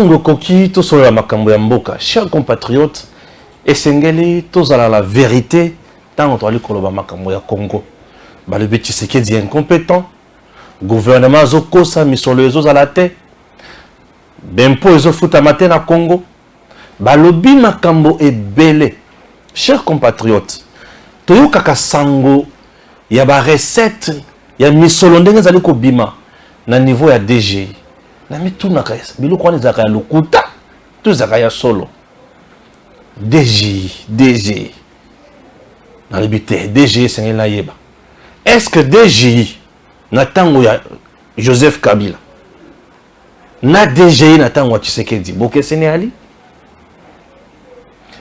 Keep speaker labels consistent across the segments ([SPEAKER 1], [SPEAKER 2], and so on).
[SPEAKER 1] Tango koki to sur la makambo ya mboka, chers compatriotes, esengeli to zala la vérité, tango to ali koloba makambo ya Congo. Ba le Tshisekedi incompétent, gouvernement zo kosa misolo zo zala te. Bempo zo futa matin na Congo. Ba lobi makambo ebele. Chers compatriotes, toyo kaka sango ya ba recette ya misolo ndenge zali ko bima na niveau ya DG. Na mituna kaya biloko wana ezaka ya lokuta to ezaka ya solo. DG na libité DG sengeli na yeba. Est-ce que DG na tango ya Joseph Kabila na DG na tango ya Tshisekedi boke seneli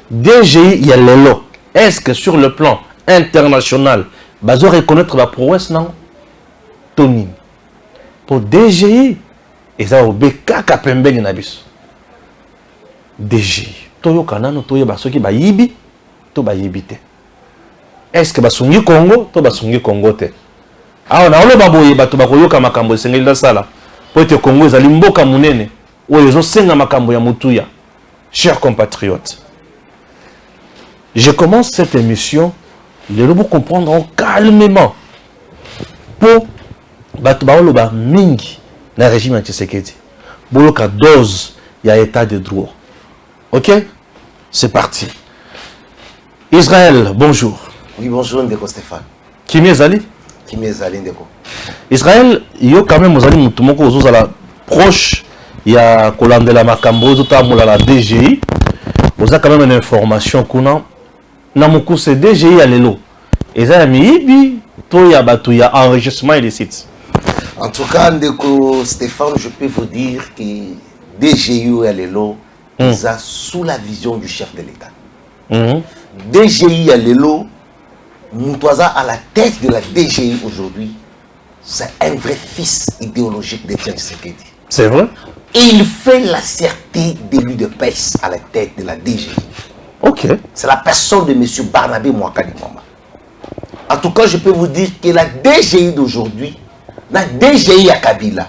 [SPEAKER 1] DG ya lelo, est-ce que sur le plan international bazo reconnaître la prouesse non Tony pour DG et ça obeka kapembeni na biso DG toyo kanano toyo basoki ba yibi to ba yibite. Est-ce que basungi Congo to basungi Congo te? Ah na olo baboye bato bakoyoka makambo esengeli da sala po ete Congo ezali mboka munene oyo ezosenga makambo ya mutuya. Chers compatriotes, je commence cette émission les lobo comprendront calmement pour bato baolo ba mingi na régime ya Tshisekedi boloka dose ya état de droit. OK? C'est parti. Israël, bonjour.
[SPEAKER 2] Oui, bonjour Ndeko Stéphane.
[SPEAKER 1] Kimi ezali?
[SPEAKER 2] Kimi ezali Ndeko.
[SPEAKER 1] Israël, yo quand même ozali mutu moko ozozala proche ya kolandela makambo ozotambola la DGI. Oza quand même une information kuna na mokuse DGI ya lelo. Eza ya miyibi to ya batu ya enregistrement illicite.
[SPEAKER 2] En tout cas, Ndeko Stéphane, je peux vous dire que DGI à Lelo, ils sont sous la vision du chef de l'État. DGI à Lelo, Moutouaza à la tête de la DGI aujourd'hui, c'est un vrai fils idéologique d'Étienne Tshisekedi.
[SPEAKER 1] C'est vrai?
[SPEAKER 2] Et il fait la fierté d'élu de PES à la tête de la DGI.
[SPEAKER 1] Ok.
[SPEAKER 2] C'est la personne de M. Barnabé Mouakadi Mwamba. En tout cas, je peux vous dire que la DGI d'aujourd'hui, la DGI à Kabila,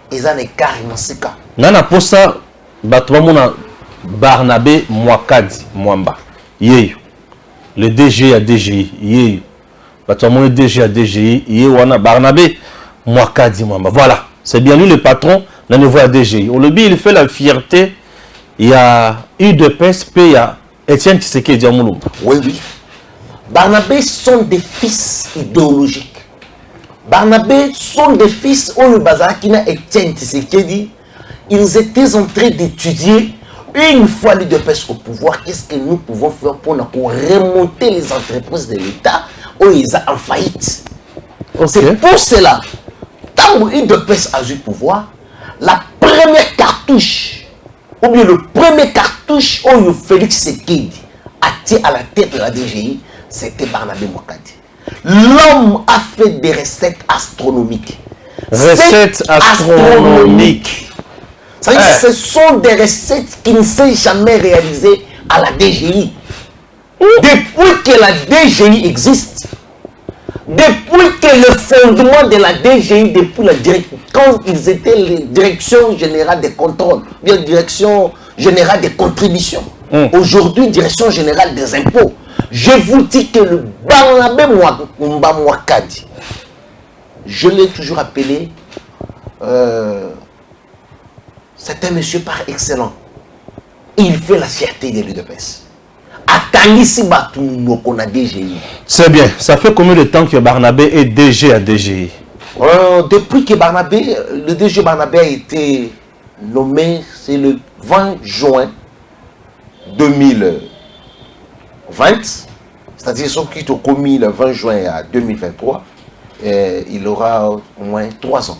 [SPEAKER 2] ils en est carrément ce cas.
[SPEAKER 1] Nana pour ça, Batouamona Barnabé Mouakadi Mwamba. Yeyo. Le DG à DGI. Yeyo. Batouamona DG à DGI. Yeyo wana Barnabé Mouakadi Mwamba. Voilà. C'est bien lui le patron d'un niveau à DGI. Au lobby, il fait la fierté. Il y a UDPS, il y a Etienne Tshisekedi Diamoulou.
[SPEAKER 2] Oui, oui. Barnabé sont des fils idéologiques. Barnabé sont des fils où le bazar qui n'a Etienne Tshisekedi, ils étaient en train d'étudier une fois l'UDPS au pouvoir, qu'est-ce que nous pouvons faire pour remonter les entreprises de l'État où ils sont en faillite. Okay. C'est pour cela, quand l'UDPS a eu le pouvoir, la première cartouche, ou bien le premier cartouche où Félix Tshisekedi a tiré à la tête de la DGI, c'était Barnabé Mouakadi. L'homme a fait des recettes astronomiques.
[SPEAKER 1] Recettes astronomiques.
[SPEAKER 2] Ce sont des recettes qui ne sont jamais réalisées à la DGI. Depuis que la DGI existe, depuis que le fondement de la DGI, depuis la quand ils étaient les directions générales des contrôles, bien direction générale des contributions, aujourd'hui direction générale des impôts, je vous dis que le Barnabé Mouakadi, je l'ai toujours appelé, c'est un monsieur par excellent. Il fait la fierté de l'UDPS.
[SPEAKER 1] C'est bien. Ça fait combien de temps que Barnabé est DG à DGI?
[SPEAKER 2] Depuis que Barnabé, le DG Barnabé a été nommé, c'est le 20 juin 2020. C'est-à-dire ceux qui ont commis le 20 juin à 2023, il aura au moins 3 ans.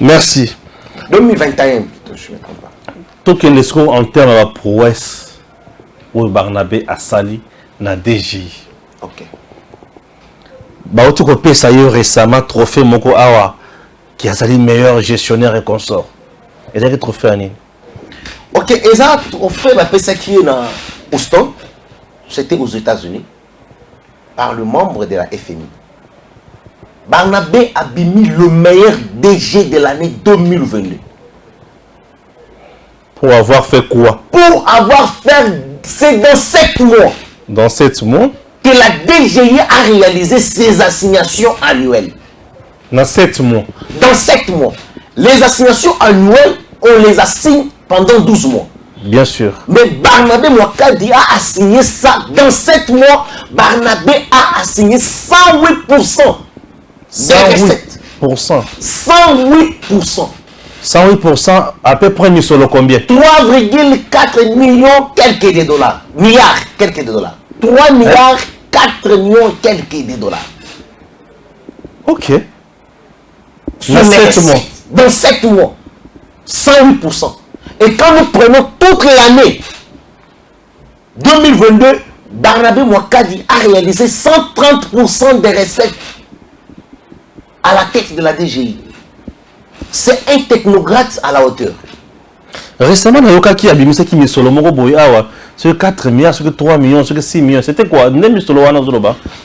[SPEAKER 1] Merci.
[SPEAKER 2] 2021, je ne me trompe pas.
[SPEAKER 1] Tout que les scores en termes de prouesse où Barnabé a sali na DGI.
[SPEAKER 2] Ok.
[SPEAKER 1] Bah, tu copies ça récemment trophée Moko Awa qui a sali meilleur gestionnaire et consort. Et là, trophée Annie.
[SPEAKER 2] Ok, et ça, trophée, ça qui est dans Houston, c'était aux États-Unis, par le membre de la FMI. Barnabé a mis le meilleur DG de l'année 2022.
[SPEAKER 1] Pour avoir fait quoi?
[SPEAKER 2] Pour avoir fait, c'est dans 7 mois
[SPEAKER 1] Dans 7 mois?
[SPEAKER 2] que la DGI a réalisé ses assignations annuelles.
[SPEAKER 1] Dans 7 mois.
[SPEAKER 2] Dans 7 mois. Les assignations annuelles, on les assigne pendant 12 mois.
[SPEAKER 1] Bien sûr.
[SPEAKER 2] Mais Barnabé Mwakadi a assigné ça. Dans 7 mois, Barnabé a assigné 108% des recettes.
[SPEAKER 1] 108%.
[SPEAKER 2] 108%.
[SPEAKER 1] 108%, à peu près, nous sommes combien?
[SPEAKER 2] 3,4 millions quelques de dollars. Milliards quelques de dollars. 3 milliards 4 millions quelques de dollars.
[SPEAKER 1] Ok.
[SPEAKER 2] Dans
[SPEAKER 1] 7 mois.
[SPEAKER 2] Dans 7 mois. 108%. Et quand nous prenons toute l'année 2022, Barnabé Mwakadi a réalisé 130% des recettes à la tête de la DGI. C'est un technocrate à la hauteur.
[SPEAKER 1] Récemment, il y a qui a mis qui mis solo moko boy awa sur 4 milliards, sur 3 millions, sur 6 millions. C'était quoi?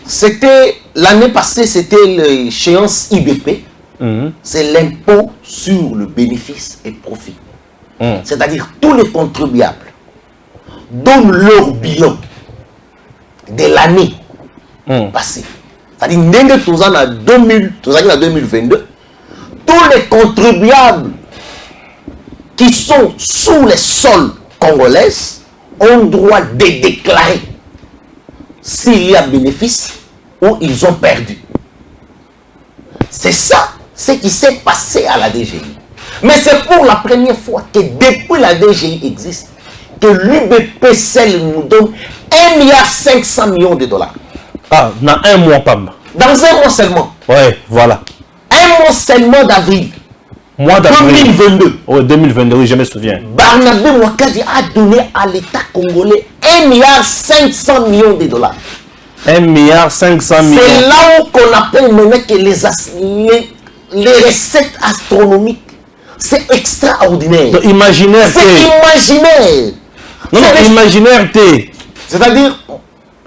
[SPEAKER 2] C'était l'année passée, c'était l'échéance IBP. C'est l'impôt sur le bénéfice et profit. C'est-à-dire tous les contribuables donnent leur bilan de l'année passée. C'est-à-dire en 2022, tous les contribuables qui sont sous les sols congolais ont droit de déclarer s'il y a bénéfice ou ils ont perdu. C'est ça ce qui s'est passé à la DGI. Mais c'est pour la première fois que depuis la DGI existe, que l'UBPCL nous donne 1,5 milliard de dollars.
[SPEAKER 1] Ah, dans un mois, Pam.
[SPEAKER 2] Dans un mois seulement.
[SPEAKER 1] Ouais, voilà.
[SPEAKER 2] Un mois seulement d'avril.
[SPEAKER 1] Mois d'avril.
[SPEAKER 2] 2022.
[SPEAKER 1] Oui, 2022, oui, je me souviens.
[SPEAKER 2] Barnabé Mwakadi a donné à l'État congolais 1,5 milliard de dollars.
[SPEAKER 1] 1,5 milliard.
[SPEAKER 2] C'est là où qu'on appelle maintenant que les recettes astronomiques. C'est extraordinaire.
[SPEAKER 1] Donc, imaginaire.
[SPEAKER 2] C'est imaginaire.
[SPEAKER 1] Non, non, imaginaire,
[SPEAKER 2] c'est-à-dire,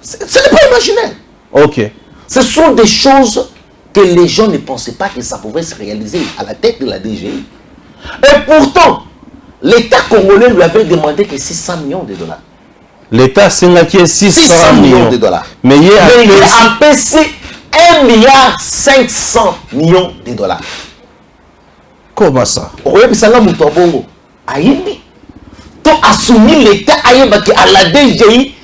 [SPEAKER 2] ce n'est pas imaginaire.
[SPEAKER 1] Ok.
[SPEAKER 2] Ce sont des choses que les gens ne pensaient pas que ça pouvait se réaliser à la tête de la DGI. Et pourtant, l'État congolais lui avait demandé que 600 millions de dollars.
[SPEAKER 1] L'État Sénatier 600 millions
[SPEAKER 2] de dollars.
[SPEAKER 1] Mais il
[SPEAKER 2] a empêché 1,5 milliard de dollars.
[SPEAKER 1] Comment ça?
[SPEAKER 2] Oui, ça l'a monté bongo. Aïbi. Tu as soumis l'État à la DGI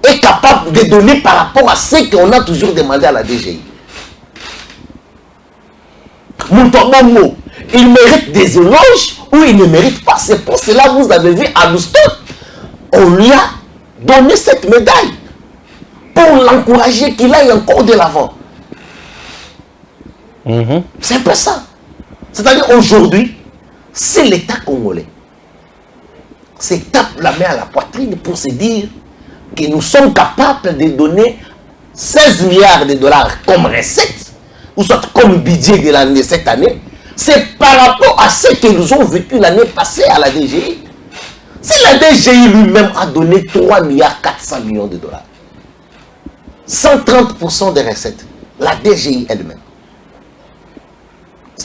[SPEAKER 2] est capable de donner par rapport à ce qu'on a toujours demandé à la DGI. Montombongo, il mérite des éloges ou il ne mérite pas. C'est pour cela que vous avez vu à Houston, on lui a donné cette médaille pour l'encourager qu'il aille encore de l'avant. C'est un peu ça. C'est-à-dire aujourd'hui, si l'État congolais se tape la main à la poitrine pour se dire que nous sommes capables de donner 16 milliards de dollars comme recette, ou soit comme budget de cette année, c'est par rapport à ce que nous avons vécu l'année passée à la DGI. Si la DGI lui-même a donné 3 milliards 400 millions de dollars, 130% des recettes, la DGI elle-même.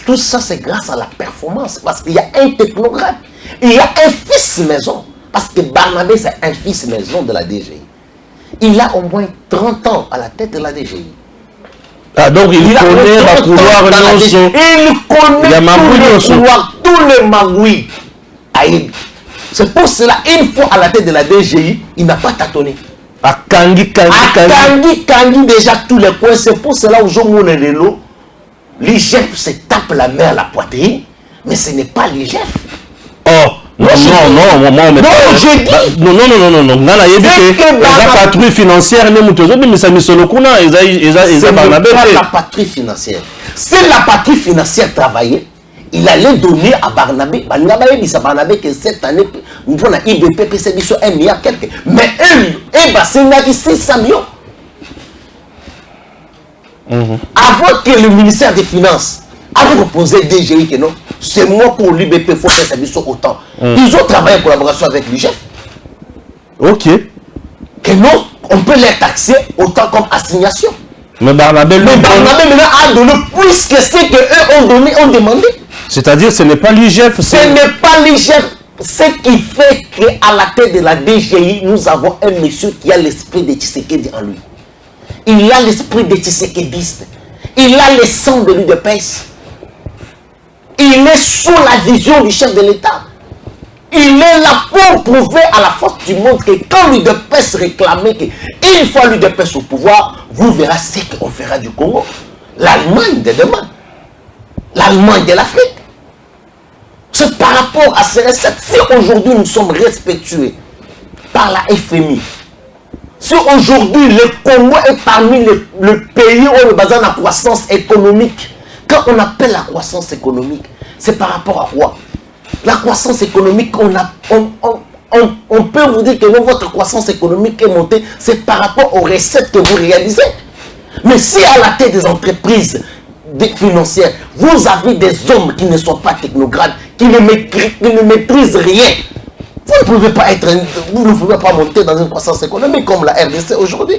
[SPEAKER 2] Tout ça, c'est grâce à la performance. Parce qu'il y a un technocrate. Il y a un fils maison. Parce que Barnabé, c'est un fils maison de la DGI. Il a au moins 30 ans à la tête de la DGI.
[SPEAKER 1] Ah, donc il connaît la couloir.
[SPEAKER 2] Il connaît tous les magouilles. C'est pour cela, une fois à la tête de la DGI, il n'a pas tâtonné.
[SPEAKER 1] À Kangi
[SPEAKER 2] déjà tous les coins. C'est pour cela aujourd'hui, on est l'eau. L'IGF se tape la main à la poitrine, mais ce n'est pas l'IGF.
[SPEAKER 1] Oh, non, j'ai dit. Non, la patrouille financière,
[SPEAKER 2] c'est pas la patrouille financière. Si la patrouille financière travaillait, il allait donner à Barnabé. Barnabé dit à Barnabé que cette année, nous prenons IBP, c'est 1 milliard quelque. Mais c'est 600 millions. Avant que le ministère des Finances a proposé DGI que non, c'est moi pour l'IBP, il faut faire ça mission autant. Ils ont travaillé en collaboration avec l'IGF.
[SPEAKER 1] Ok.
[SPEAKER 2] Que non, on peut les taxer autant comme assignation.
[SPEAKER 1] Mais Barnabé
[SPEAKER 2] maintenant a donné plus que ce qu'eux ont donné, ont demandé.
[SPEAKER 1] C'est-à-dire ce n'est pas l'IGF.
[SPEAKER 2] Ce n'est pas l'IGF. Ce qui fait qu'à la tête de la DGI, nous avons un monsieur qui a l'esprit de Tshisekedi en lui. Il a l'esprit de Tshisekediste. Il a le sang de l'UDPS. Il est sous la vision du chef de l'État. Il est là pour prouver à la force du monde que quand l'UDPS réclamait qu'une fois l'UDPS au pouvoir, vous verrez ce qu'on fera du Congo. L'Allemagne de demain. L'Allemagne de l'Afrique. C'est par rapport à ces recettes. Si aujourd'hui nous sommes respectués par la FMI, si aujourd'hui le Congo est parmi les pays où le bazar de la croissance économique, quand on appelle la croissance économique, c'est par rapport à quoi? La croissance économique, on peut vous dire que votre croissance économique est montée, c'est par rapport aux recettes que vous réalisez. Mais si à la tête des entreprises financières, vous avez des hommes qui ne sont pas technocrates, qui ne maîtrisent rien, vous ne pouvez pas monter dans une croissance économique comme la RDC aujourd'hui.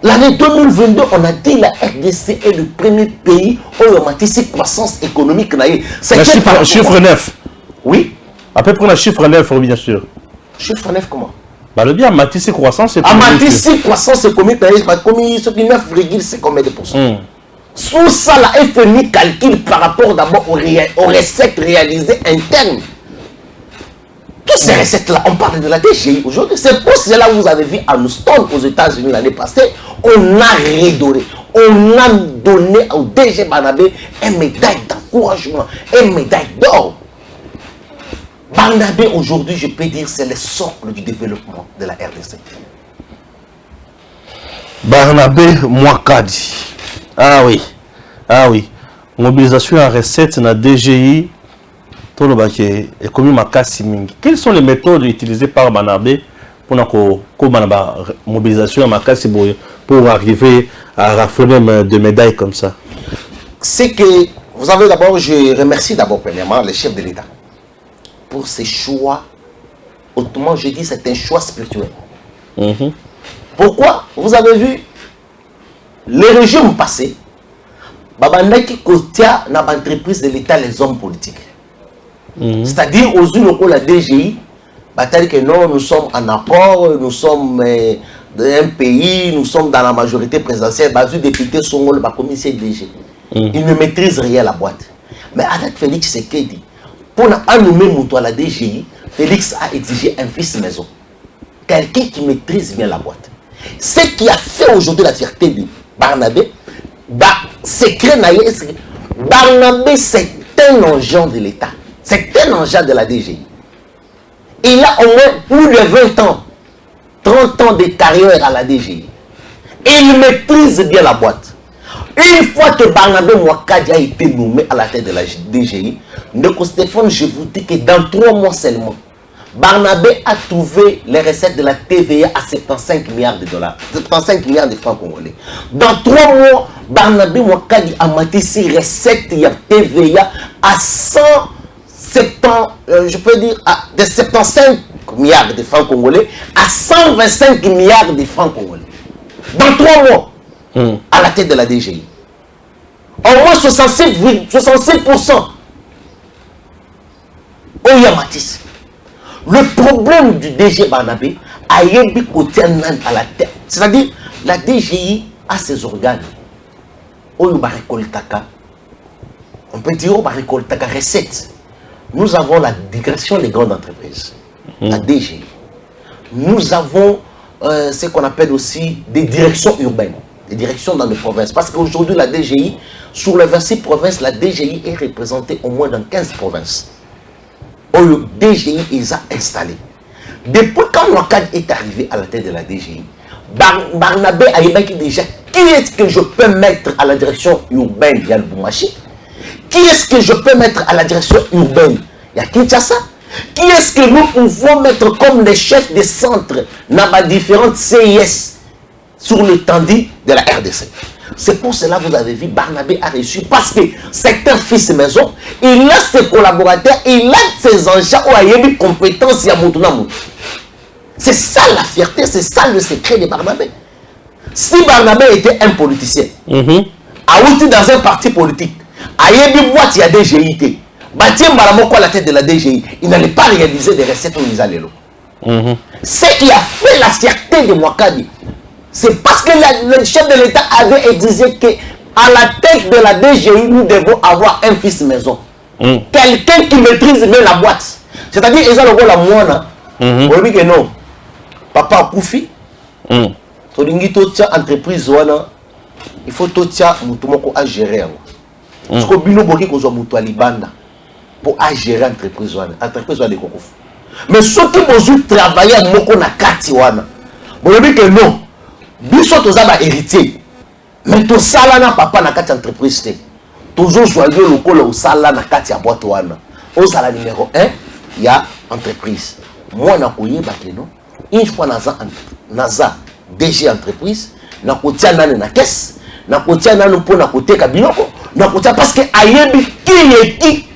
[SPEAKER 2] L'année 2022, on a dit la RDC est le premier pays où on a cette croissance économique.
[SPEAKER 1] Le chiffre 9.
[SPEAKER 2] Oui.
[SPEAKER 1] À peu près le chiffre 9, bien sûr.
[SPEAKER 2] Chiffre 9 comment?
[SPEAKER 1] Bah, le bien, Matisse croissance
[SPEAKER 2] économique. Matisse croissance économique, comme 9,5 combien de pourcents. Sous ça, la FMI calcule par rapport d'abord aux recettes réalisées internes. Toutes ces recettes-là, on parle de la DGI aujourd'hui. C'est pour cela que vous avez vu à Houston, aux États-Unis l'année passée, on a redoré, on a donné au DG Barnabé une médaille d'encouragement, une médaille d'or. Barnabé aujourd'hui, je peux dire, c'est le socle du développement de la RDC.
[SPEAKER 1] Barnabé Mwakadi. Ah oui, ah oui. Mobilisation en recette dans la DGI. Quelles sont les méthodes utilisées par Barnabé pour la mobilisation en Makassi pour arriver à rafler de médailles comme ça?
[SPEAKER 2] C'est que, vous avez d'abord, je remercie d'abord premièrement le chef de l'État pour ses choix. Autrement, je dis c'est un choix spirituel. Pourquoi? Vous avez vu, les régimes passés, Babandaki Kotia n'a pas entreprise de l'État les hommes politiques. C'est-à-dire aux yeux locaux, la DGI, que non, nous sommes en accord, nous sommes un pays, nous sommes dans la majorité présidentielle, les députés sont la commission DG. Ils ne maîtrisent rien la boîte. Mais avec Félix Tshisekedi, pour nommer Moutou à la DGI, Félix a exigé un fils maison. Quelqu'un qui maîtrise bien la boîte. Ce qui a fait aujourd'hui la fierté de Barnabé, secret Barnabé, c'est un engin de l'État. C'est un engin de la DGI. Il a au moins plus de 20 ans, 30 ans de carrière à la DGI. Et il maîtrise bien la boîte. Une fois que Barnabé Mwakadi a été nommé à la tête de la DGI, Ndeko Stéphane, je vous dis que dans 3 mois seulement, Barnabé a trouvé les recettes de la TVA à 75 milliards de dollars, 75 milliards de francs congolais. Dans 3 mois, Barnabé Mwakadi a maté ses recettes de TVA à je peux dire, de 75 milliards de francs congolais à 125 milliards de francs congolais. Dans 3 mois, à la tête de la DGI. Au moins 66%. Oya Matisse. Le problème du DG Barnabé a été côté à la tête. C'est-à-dire, la DGI a ses organes. On peut dire on récolte recette. Nous avons la direction des grandes entreprises, la DGI. Nous avons ce qu'on appelle aussi des directions urbaines, des directions dans les provinces. Parce qu'aujourd'hui, la DGI, sur les 26 provinces, la DGI est représentée au moins dans 15 provinces. Le DGI les a installés. Depuis quand Mwakadi est arrivé à la tête de la DGI, Barnabé a évoqué déjà qui est-ce que je peux mettre à la direction urbaine Yann Boumachi. Qui est-ce que je peux mettre à la direction urbaine? Il y a Kinshasa. Qui est-ce que nous pouvons mettre comme les chefs des centres dans les différentes CIS sur l'étendue de la RDC? C'est pour cela que vous avez vu Barnabé a reçu parce que c'est un fils maison, il a ses collaborateurs, il a ses engins où il y a des compétences. C'est ça la fierté, c'est ça le secret de Barnabé. Si Barnabé était un politicien, a outil dans un parti politique, il y a des boîtes, il y a des GIT. Bâtir Malamoko à la tête de la DGI, il n'allait pas réaliser des recettes au Nizalelo. Ce qui a fait la fierté de Mwakadi, c'est parce que le chef de l'État avait exigé qu'à la tête de la DGI, nous devons avoir un fils maison. Quelqu'un qui maîtrise bien la boîte. C'est-à-dire, ils ont le la moine. On dit que non. Papa Koufi, tu entreprise, il faut que tu aies gérer. Parce que bino boki ko zo mutu alibanda pour gérer entreprise de Kokofu. Mais ceux qui vont travailler à moko na kati wana. Bon dit que non. Biso to za ba héritier. Mais to sala na papa na kati entreprise te. Toujours choisir le col au sala na kati ya boîte wana. Au sala numéro 1, il y a entreprise. Moi na koye ba que non. Une fois naza DG entreprise, na kotia nane na caisse, na kotia nane pour na côté kabinoko. Parce que ayebi qui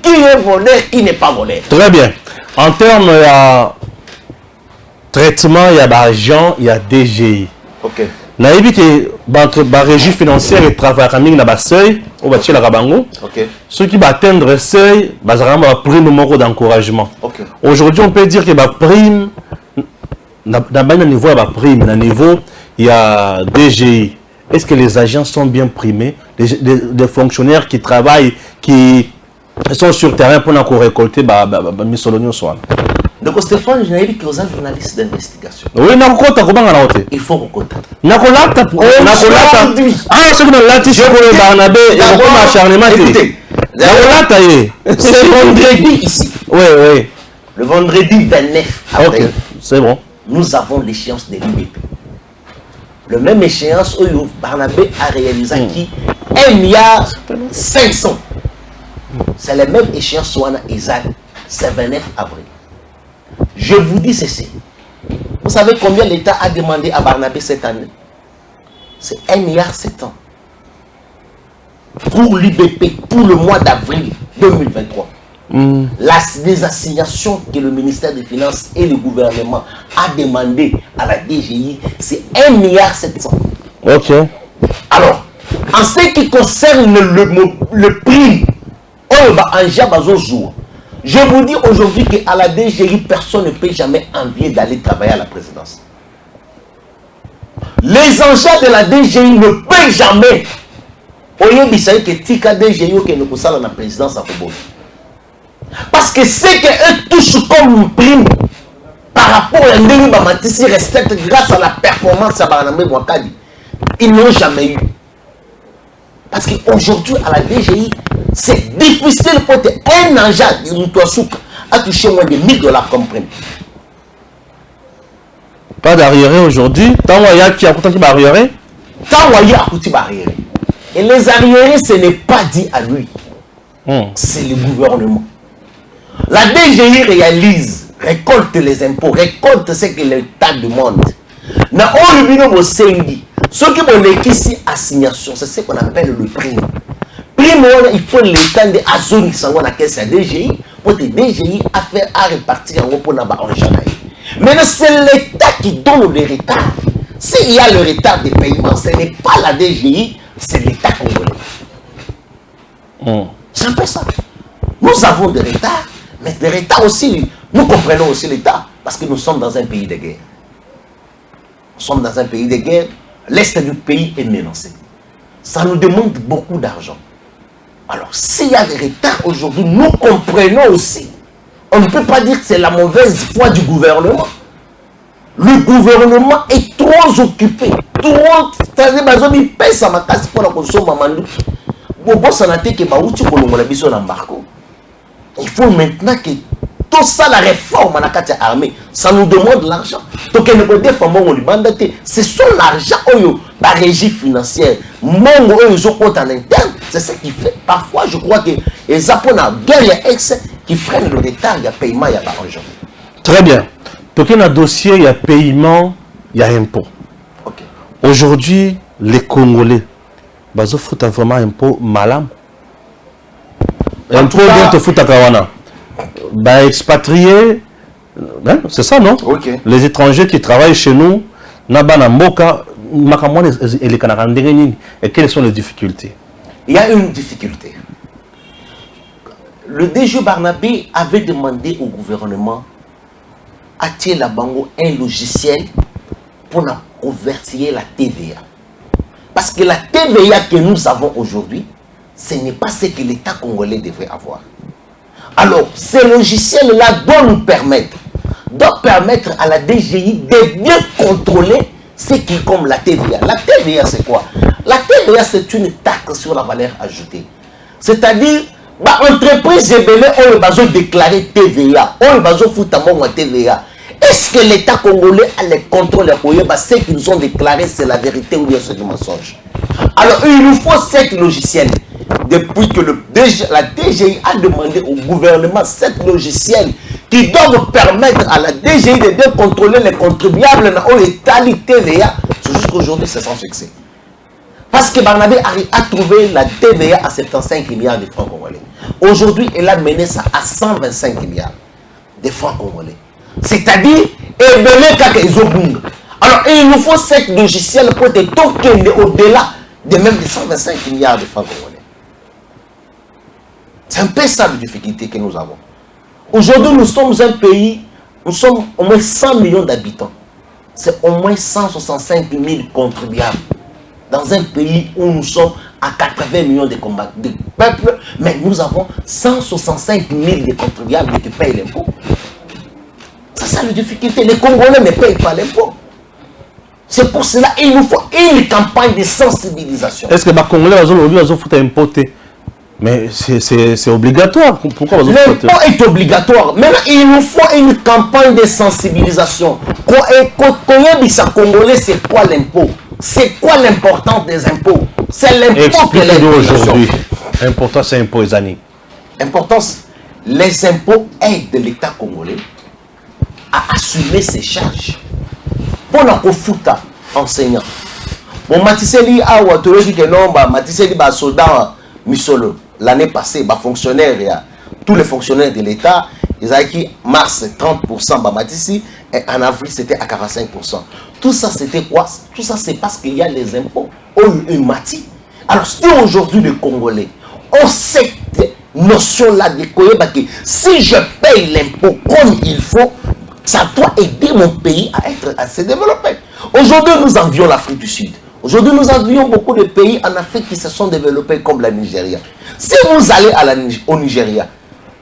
[SPEAKER 2] est voleur, qui n'est pas voleur.
[SPEAKER 1] Très bien. En termes de traitement, il y a d'argent, il y a DGI.
[SPEAKER 2] Ok.
[SPEAKER 1] Naïbi que la régie financière et travail na ba seuil au bâti la rabango.
[SPEAKER 2] Ok.
[SPEAKER 1] Ceux qui atteindre le seuil, bazarama ba prime numéro d'encouragement.
[SPEAKER 2] Ok.
[SPEAKER 1] Aujourd'hui, on peut dire que ba prime dans niveau à ba prime, dans niveau il y a DGI. Est-ce que les agents sont bien primés, les fonctionnaires qui travaillent, qui sont sur le terrain pour récolter Missolonio Swan?
[SPEAKER 2] Donc Stéphane, je n'ai dit que vous êtes journaliste d'investigation.
[SPEAKER 1] Oui,
[SPEAKER 2] il faut recompter.
[SPEAKER 1] Ah, ce que nous l'avons dit, c'est Barnabé et le acharnement.
[SPEAKER 2] Écoutez, c'est vendredi ici.
[SPEAKER 1] Oui, oui.
[SPEAKER 2] Le vendredi 29 avril.
[SPEAKER 1] Ok, c'est bon.
[SPEAKER 2] Nous avons l'échéance de l'IBP. Le même échéance où Barnabé a réalisé qui 1,5 milliard. C'est la même échéance soit Isaac, c'est 29 avril. Je vous dis ceci. Vous savez combien l'État a demandé à Barnabé cette année? C'est 1,7 milliard. Pour l'IBP, pour le mois d'avril 2023. Les assignations que le ministère des Finances et le gouvernement a demandé à la DGI, c'est 1,7 milliard.
[SPEAKER 1] Ok.
[SPEAKER 2] Alors, en ce qui concerne le prix, je vous dis aujourd'hui qu'à la DGI, personne ne peut jamais envier d'aller travailler à la présidence. Les engins de la DGI ne peuvent jamais. Parce que ce qu'eux touchent comme prime par rapport à Ndéni Bamatisi respecte grâce à la performance de Barnabé Mwakadi, ils n'ont jamais eu. Parce qu'aujourd'hui, à la DGI, c'est difficile pour un engin de Moutouasouk à toucher moins de 1 000 $ comme prime.
[SPEAKER 1] Pas d'arriéré aujourd'hui. Tant qu'il y a qui a arriéré.
[SPEAKER 2] Tant qu'il y a qui arriéré. Et les arriérés, ce n'est pas dit à lui. C'est le gouvernement. La DGI réalise, récolte les impôts, récolte ce que l'État demande. Na olubino sengi, ceux qui ont ici assignation, c'est ce qu'on appelle le prime. Prime, il faut l'État de Azoni Sango la caisse à DGI pour que DGI à répartir en gros pour n'avoir un journal. Maintenant, c'est l'État qui donne le retard. S'il y a le retard des paiements, ce n'est pas la DGI, c'est l'État congolais. C'est un peu ça. Nous avons des retards. Mais les retards aussi, nous comprenons aussi l'État, parce que nous sommes dans un pays de guerre. Nous sommes dans un pays de guerre, l'Est du pays est menacé. Ça nous demande beaucoup d'argent. Alors, s'il y a des retards aujourd'hui, nous comprenons aussi. On ne peut pas dire que c'est la mauvaise foi du gouvernement. Le gouvernement est trop occupé, trop... C'est-à-dire, il paye sa macasse pour la consommation. Il faut maintenant que tout ça, la réforme à la armée, ça nous demande l'argent. Donc, c'est son argent, la régie financière, c'est ce qui fait. Parfois, je crois que les Japonais, il y a excès qui freine le retard, il y a paiement, il y a l'argent.
[SPEAKER 1] Très bien. Donc, il y a un dossier, il y a paiement, il y a impôt.
[SPEAKER 2] Okay.
[SPEAKER 1] Aujourd'hui, les Congolais, ils font vraiment un impôt malin. Un peu bien te foutre à Kawana. Bah, expatriés, hein, c'est ça, non?
[SPEAKER 2] Okay.
[SPEAKER 1] Les étrangers qui travaillent chez nous, Nabana Moka, et quelles sont les difficultés?
[SPEAKER 2] Il y a une difficulté. le DG Barnabé avait demandé au gouvernement à la bango un logiciel pour convertir la TVA. Parce que la TVA que nous avons aujourd'hui, ce n'est pas ce que l'État congolais devrait avoir. Alors, ce logiciel-là doit nous permettre, à la DGI de bien contrôler ce qui est comme la TVA. La TVA, c'est quoi? La TVA, c'est une taxe sur la valeur ajoutée. C'est-à-dire, l'entreprise est besoin de déclarer TVA, on a besoin de foutre TVA. Est-ce que l'État congolais a les contrôles? Ce qu'ils ont déclaré, c'est la vérité ou bien c'est du mensonge? Alors, il nous faut cette logiciel. Depuis que la DGI a demandé au gouvernement cette logiciel qui doit permettre à la DGI de bien contrôler les contribuables dans l'État TVA, jusqu'aujourd'hui, c'est sans succès. Parce que Barnabé a trouvé la TVA à 75 milliards de francs congolais. Aujourd'hui, elle a mené ça à 125 milliards de francs congolais. C'est-à-dire, alors, il nous faut cette logiciel pour des tokens au-delà de même de 125 milliards de francs congolais. C'est un peu ça la difficulté que nous avons. Aujourd'hui, nous sommes un pays, nous sommes au moins 100 millions d'habitants. C'est au moins 165 000 contribuables. Dans un pays où nous sommes à 80 millions de peuples, mais nous avons 165 000 de contribuables qui payent l'impôt. C'est ça la difficulté. Les Congolais ne payent pas l'impôt. C'est pour cela qu'il nous faut une campagne de sensibilisation.
[SPEAKER 1] Est-ce que les Congolais ont fait importer? Mais c'est obligatoire. Pourquoi
[SPEAKER 2] l'impôt est obligatoire. Maintenant, il nous faut une campagne de sensibilisation. Congolais, c'est quoi l'impôt? C'est quoi l'importance des impôts? C'est l'impôt que les
[SPEAKER 1] aujourd'hui. L'importance, c'est l'impôt, les années.
[SPEAKER 2] Importance, les impôts aident l'État congolais à assumer ses charges. Pour nos fouta enseignants. Bon, Matisseli a dit que non, Matisseli va soldat Misolo. L'année passée, fonctionnaire, tous les fonctionnaires de l'État, ils ont dit mars 30%, Matissi, et en avril c'était à 45%. Tout ça c'était quoi? Tout ça c'est parce qu'il y a les impôts. Alors si aujourd'hui les Congolais ont cette notion-là de que si je paye l'impôt comme il faut, ça doit aider mon pays à se développer. Aujourd'hui nous envions l'Afrique du Sud. Aujourd'hui, nous avions beaucoup de pays en Afrique qui se sont développés comme la Nigeria. Si vous allez au Nigeria,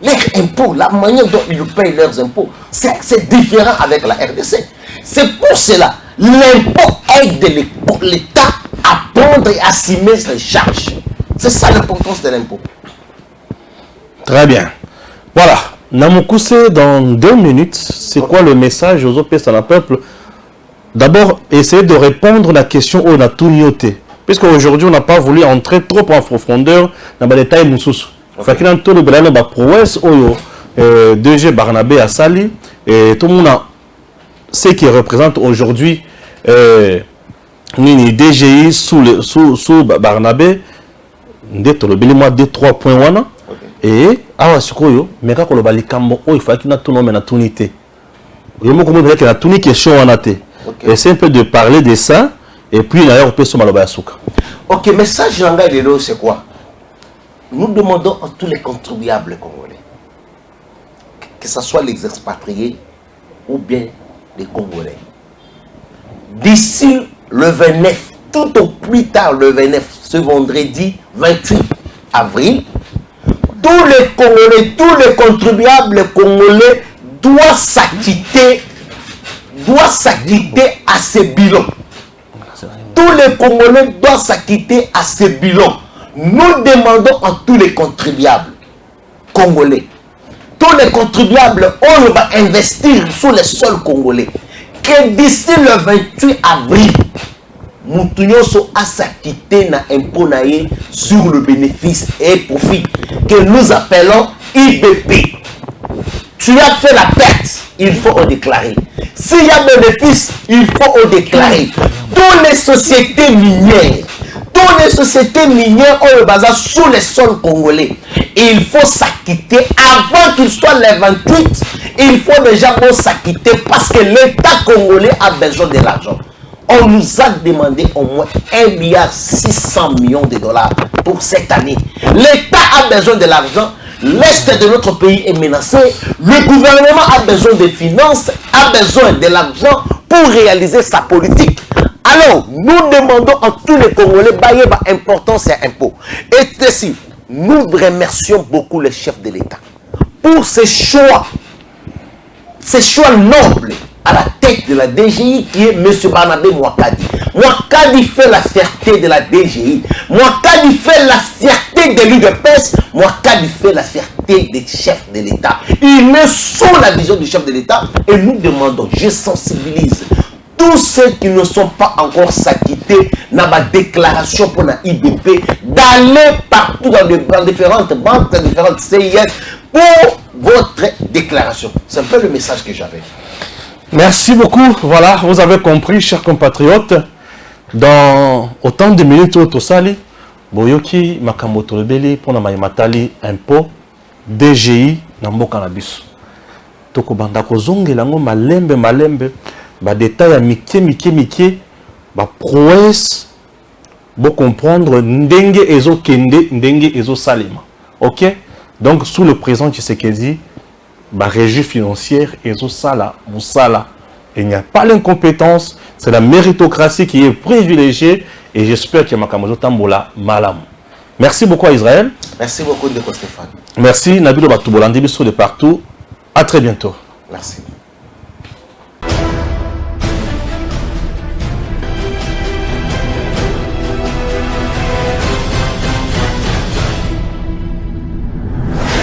[SPEAKER 2] leurs impôts, la manière dont ils payent leurs impôts, c'est différent avec la RDC. C'est pour cela, l'impôt aide l'État à prendre et assumer ses charges. C'est ça l'importance de l'impôt.
[SPEAKER 1] Très bien. Voilà. Namukuse, dans 2 minutes, c'est quoi le message aux autres à la peuple? D'abord, essayer de répondre à la question où on a tout noté. Puisque aujourd'hui, on n'a pas voulu entrer trop en profondeur dans les détails moussous. Fait qu'il y a tout le balai de prouesse, DG Barnabé à Sali, et tout le monde a ce qui représente aujourd'hui une DGI sous Barnabé, d'être le mois de 3.1. Et, ah, ce qu'il y a, mais quand on a les cambo, il faut qu'il y ait tout le monde à tout unité. Il y a tout une question à noter. Okay. Essaye un peu de parler de ça et puis d'ailleurs on peut se maloba souka.
[SPEAKER 2] Ok, message Langa de l'eau c'est quoi? Nous demandons à tous les contribuables congolais, que ce soit les expatriés ou bien les Congolais, d'ici le 29, tout au plus tard le 29, ce vendredi 28 avril, tous les Congolais, tous les contribuables congolais doivent s'acquitter à ce bilan. Tous les Congolais doivent s'acquitter à ce bilan. Nous demandons à tous les contribuables congolais, tous les contribuables, on va investir sur les sols congolais, que d'ici le 28 avril, nous devons s'acquitter na impôt sur le bénéfice et profit que nous appelons IBP. Tu as fait la perte, il faut en déclarer. S'il y a bénéfice, il faut en déclarer. Toutes les sociétés minières, ont le bazar sur les sols congolais. Il faut s'acquitter avant qu'il soit le 28. Il faut déjà s'acquitter parce que l'État congolais a besoin de l'argent. On nous a demandé au moins 1,6 milliard de dollars pour cette année. L'État a besoin de l'argent. l'Est de notre pays est menacé, le gouvernement a besoin de finances, a besoin de l'argent pour réaliser sa politique. Alors, nous demandons à tous les Congolais d'importance importance et impôts. Et ainsi, nous remercions beaucoup les chefs de l'État pour ces choix nobles à la tête de la DGI qui est M. Barnabé Mouakadi. Mouakadi fait la fierté de la DGI. Mouakadi fait la fierté de l'UDPS. Mouakadi fait la fierté des chefs de l'État. Ils ne sont la vision du chef de l'État et nous demandons, je sensibilise tous ceux qui ne sont pas encore s'acquittés dans ma déclaration pour la IBP d'aller partout dans différentes banques, dans différentes CIS pour votre déclaration. C'est un peu le message que j'avais.
[SPEAKER 1] Merci beaucoup. Voilà, vous avez compris, chers compatriotes, dans autant de minutes au Sali, Boyoki, Makamoto Rebeli, pour la Matali, impôt, DGI, Nambo Cannabis. Toko Bandako Zonge, Lango, Malembe, ba détail à Miké, ba prouesse, pour comprendre, Ndenge Ezo Kende, Ndenge Ezo Salima. Ok? Donc, sous le présent Tshisekedi, la régie financière et tout ça là, il n'y a pas l'incompétence, c'est la méritocratie qui est privilégiée et j'espère que Makamozo Tambola malam. Merci beaucoup à Israël.
[SPEAKER 2] Merci beaucoup Ndeko Stéphane.
[SPEAKER 1] Merci Nabilo Batoubola, de partout. À très bientôt.
[SPEAKER 2] Merci.